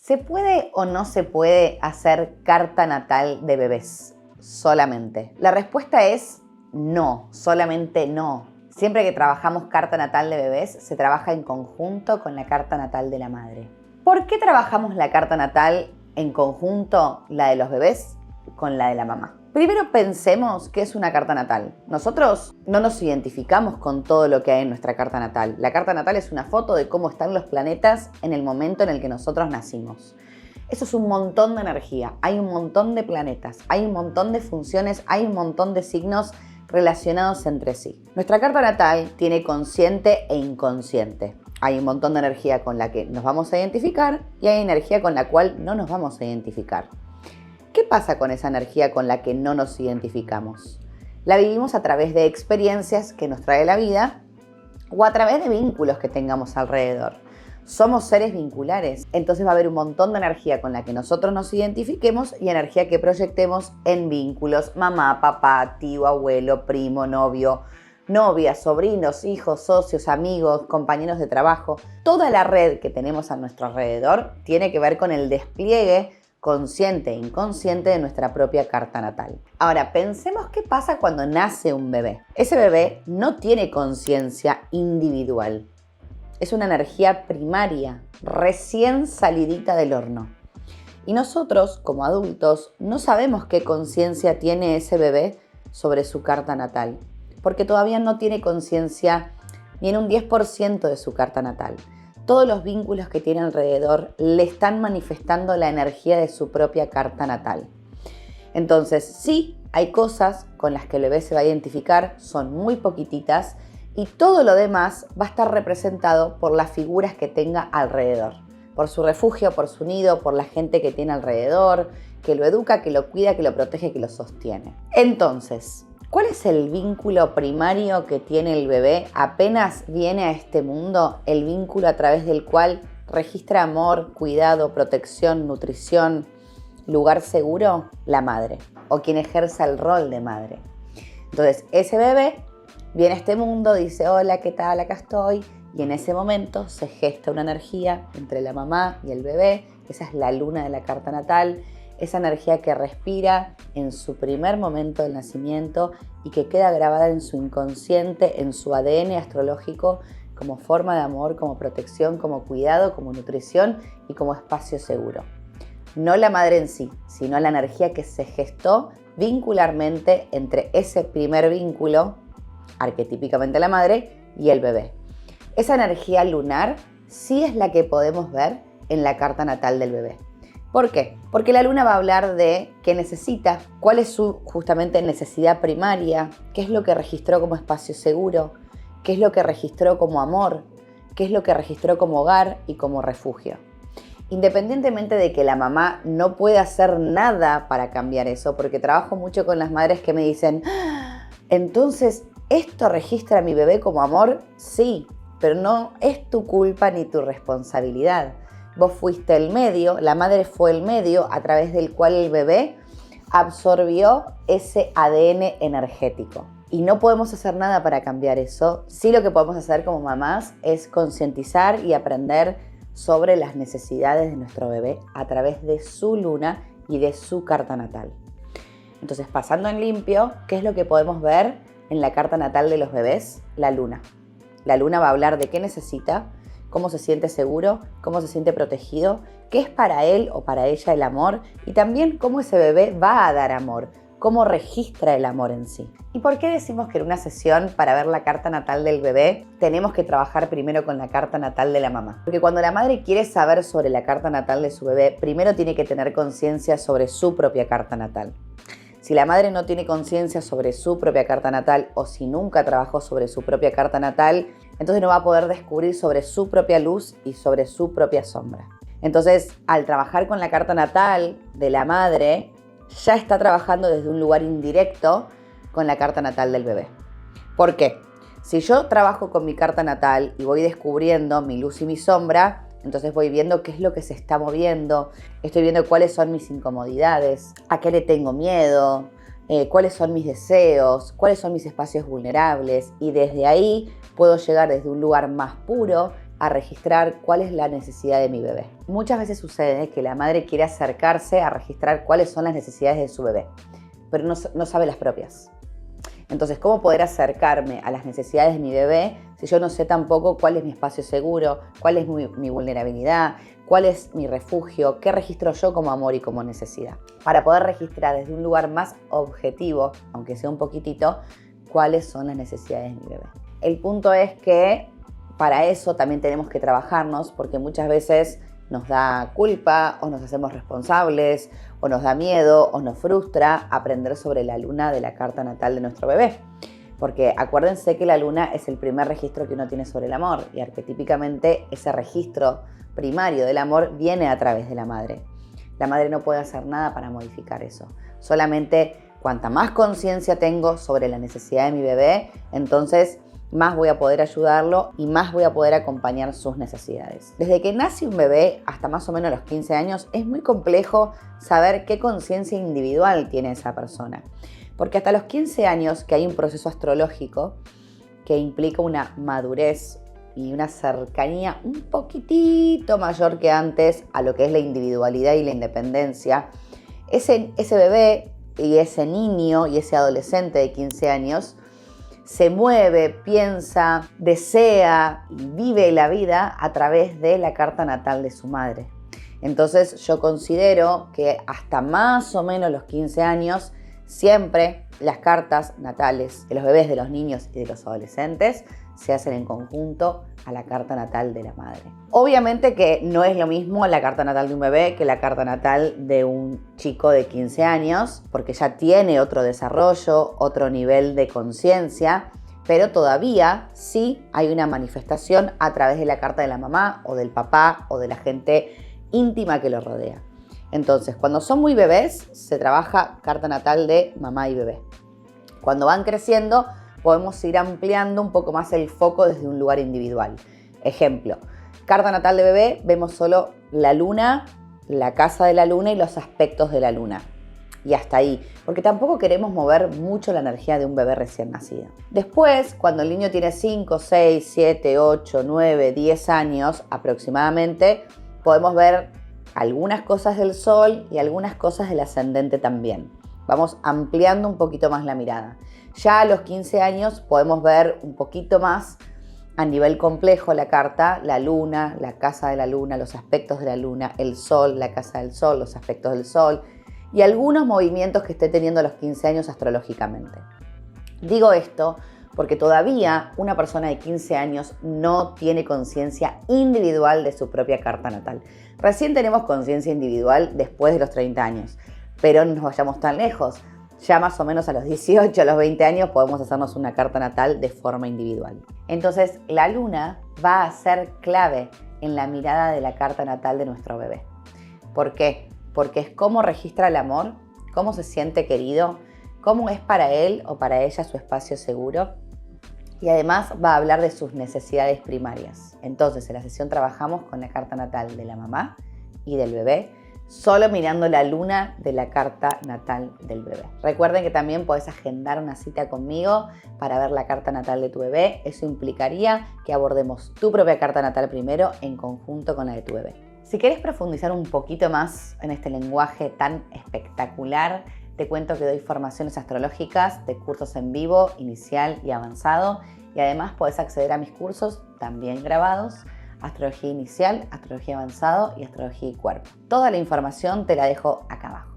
¿Se puede o no se puede hacer carta natal de bebés solamente? La respuesta es no, solamente no. Siempre que trabajamos carta natal de bebés, se trabaja en conjunto con la carta natal de la madre. ¿Por qué trabajamos la carta natal en conjunto, la de los bebés, con la de la mamá? Primero pensemos qué es una carta natal. Nosotros no nos identificamos con todo lo que hay en nuestra carta natal. La carta natal es una foto de cómo están los planetas en el momento en el que nosotros nacimos. Eso es un montón de energía. Hay un montón de planetas, hay un montón de funciones, hay un montón de signos relacionados entre sí. Nuestra carta natal tiene consciente e inconsciente. Hay un montón de energía con la que nos vamos a identificar y hay energía con la cual no nos vamos a identificar. ¿Qué pasa con esa energía con la que no nos identificamos? La vivimos a través de experiencias que nos trae la vida o a través de vínculos que tengamos alrededor. Somos seres vinculares, entonces va a haber un montón de energía con la que nosotros nos identifiquemos y energía que proyectemos en vínculos, mamá, papá, tío, abuelo, primo, novio, novia, sobrinos, hijos, socios, amigos, compañeros de trabajo. Toda la red que tenemos a nuestro alrededor tiene que ver con el despliegue consciente e inconsciente de nuestra propia carta natal. Ahora, pensemos qué pasa cuando nace un bebé. Ese bebé no tiene conciencia individual. Es una energía primaria, recién salidita del horno. Y nosotros, como adultos, no sabemos qué conciencia tiene ese bebé sobre su carta natal, porque todavía no tiene conciencia ni en un 10% de su carta natal. Todos los vínculos que tiene alrededor le están manifestando la energía de su propia carta natal. Entonces, sí, hay cosas con las que el bebé se va a identificar, son muy poquititas, y todo lo demás va a estar representado por las figuras que tenga alrededor. Por su refugio, por su nido, por la gente que tiene alrededor, que lo educa, que lo cuida, que lo protege, que lo sostiene. Entonces, ¿cuál es el vínculo primario que tiene el bebé apenas viene a este mundo? El vínculo a través del cual registra amor, cuidado, protección, nutrición, lugar seguro, la madre, o quien ejerza el rol de madre. Entonces, ese bebé viene a este mundo, dice, hola, ¿qué tal? Acá estoy. Y en ese momento se gesta una energía entre la mamá y el bebé. Esa es la luna de la carta natal. Esa energía que respira en su primer momento del nacimiento y que queda grabada en su inconsciente, en su ADN astrológico, como forma de amor, como protección, como cuidado, como nutrición y como espacio seguro. No la madre en sí, sino la energía que se gestó vincularmente entre ese primer vínculo, arquetípicamente la madre, y el bebé. Esa energía lunar sí es la que podemos ver en la carta natal del bebé. ¿Por qué? Porque la luna va a hablar de qué necesita, cuál es su justamente necesidad primaria, qué es lo que registró como espacio seguro, qué es lo que registró como amor, qué es lo que registró como hogar y como refugio. Independientemente de que la mamá no pueda hacer nada para cambiar eso, porque trabajo mucho con las madres que me dicen, entonces, ¿esto registra a mi bebé como amor? Sí, pero no es tu culpa ni tu responsabilidad. Vos fuiste el medio, la madre fue el medio a través del cual el bebé absorbió ese ADN energético. Y no podemos hacer nada para cambiar eso. Sí, lo que podemos hacer como mamás es concientizar y aprender sobre las necesidades de nuestro bebé a través de su luna y de su carta natal. Entonces, pasando en limpio, ¿qué es lo que podemos ver en la carta natal de los bebés? La luna. La luna va a hablar de qué necesita, cómo se siente seguro, cómo se siente protegido, qué es para él o para ella el amor y también cómo ese bebé va a dar amor, cómo registra el amor en sí. ¿Y por qué decimos que en una sesión para ver la carta natal del bebé tenemos que trabajar primero con la carta natal de la mamá? Porque cuando la madre quiere saber sobre la carta natal de su bebé, primero tiene que tener conciencia sobre su propia carta natal. Si la madre no tiene conciencia sobre su propia carta natal o si nunca trabajó sobre su propia carta natal, entonces no va a poder descubrir sobre su propia luz y sobre su propia sombra. Entonces, al trabajar con la carta natal de la madre, ya está trabajando desde un lugar indirecto con la carta natal del bebé. ¿Por qué? Si yo trabajo con mi carta natal y voy descubriendo mi luz y mi sombra, entonces voy viendo qué es lo que se está moviendo, estoy viendo cuáles son mis incomodidades, a qué le tengo miedo, cuáles son mis deseos, cuáles son mis espacios vulnerables y desde ahí puedo llegar desde un lugar más puro a registrar cuál es la necesidad de mi bebé. Muchas veces sucede que la madre quiere acercarse a registrar cuáles son las necesidades de su bebé, pero no sabe las propias. Entonces, ¿cómo poder acercarme a las necesidades de mi bebé si yo no sé tampoco cuál es mi espacio seguro, cuál es mi vulnerabilidad, cuál es mi refugio, qué registro yo como amor y como necesidad? Para poder registrar desde un lugar más objetivo, aunque sea un poquitito, cuáles son las necesidades de mi bebé. El punto es que para eso también tenemos que trabajarnos, porque muchas veces nos da culpa o nos hacemos responsables o nos da miedo o nos frustra aprender sobre la luna de la carta natal de nuestro bebé. Porque acuérdense que la luna es el primer registro que uno tiene sobre el amor y arquetípicamente ese registro primario del amor viene a través de la madre. La madre no puede hacer nada para modificar eso. Solamente cuanta más conciencia tengo sobre la necesidad de mi bebé, entonces más voy a poder ayudarlo y más voy a poder acompañar sus necesidades. Desde que nace un bebé hasta más o menos los 15 años es muy complejo saber qué conciencia individual tiene esa persona. Porque hasta los 15 años que hay un proceso astrológico que implica una madurez y una cercanía un poquitito mayor que antes a lo que es la individualidad y la independencia, ese bebé y ese niño y ese adolescente de 15 años se mueve, piensa, desea y vive la vida a través de la carta natal de su madre. Entonces yo considero que hasta más o menos los 15 años siempre las cartas natales de los bebés, de los niños y de los adolescentes se hacen en conjunto a la carta natal de la madre. Obviamente que no es lo mismo la carta natal de un bebé que la carta natal de un chico de 15 años, porque ya tiene otro desarrollo, otro nivel de conciencia, pero todavía sí hay una manifestación a través de la carta de la mamá o del papá o de la gente íntima que lo rodea. Entonces, cuando son muy bebés, se trabaja carta natal de mamá y bebé. Cuando van creciendo, podemos ir ampliando un poco más el foco desde un lugar individual. Ejemplo, carta natal de bebé, vemos solo la luna, la casa de la luna y los aspectos de la luna. Y hasta ahí, porque tampoco queremos mover mucho la energía de un bebé recién nacido. Después, cuando el niño tiene 5, 6, 7, 8, 9, 10 años aproximadamente, podemos ver algunas cosas del sol y algunas cosas del ascendente también. Vamos ampliando un poquito más la mirada. Ya a los 15 años podemos ver un poquito más a nivel complejo la carta, la luna, la casa de la luna, los aspectos de la luna, el sol, la casa del sol, los aspectos del sol y algunos movimientos que esté teniendo a los 15 años astrológicamente. Digo esto porque todavía una persona de 15 años no tiene conciencia individual de su propia carta natal. Recién tenemos conciencia individual después de los 30 años, pero no nos vayamos tan lejos. Ya más o menos a los 18, a los 20 años podemos hacernos una carta natal de forma individual. Entonces, la luna va a ser clave en la mirada de la carta natal de nuestro bebé. ¿Por qué? Porque es cómo registra el amor, cómo se siente querido, cómo es para él o para ella su espacio seguro. Y además va a hablar de sus necesidades primarias. Entonces, en la sesión trabajamos con la carta natal de la mamá y del bebé, solo mirando la luna de la carta natal del bebé. Recuerden que también podés agendar una cita conmigo para ver la carta natal de tu bebé. Eso implicaría que abordemos tu propia carta natal primero en conjunto con la de tu bebé. Si querés profundizar un poquito más en este lenguaje tan espectacular, te cuento que doy formaciones astrológicas de cursos en vivo, inicial y avanzado. Y además podés acceder a mis cursos también grabados, Astrología Inicial, Astrología Avanzado y Astrología y Cuerpo. Toda la información te la dejo acá abajo.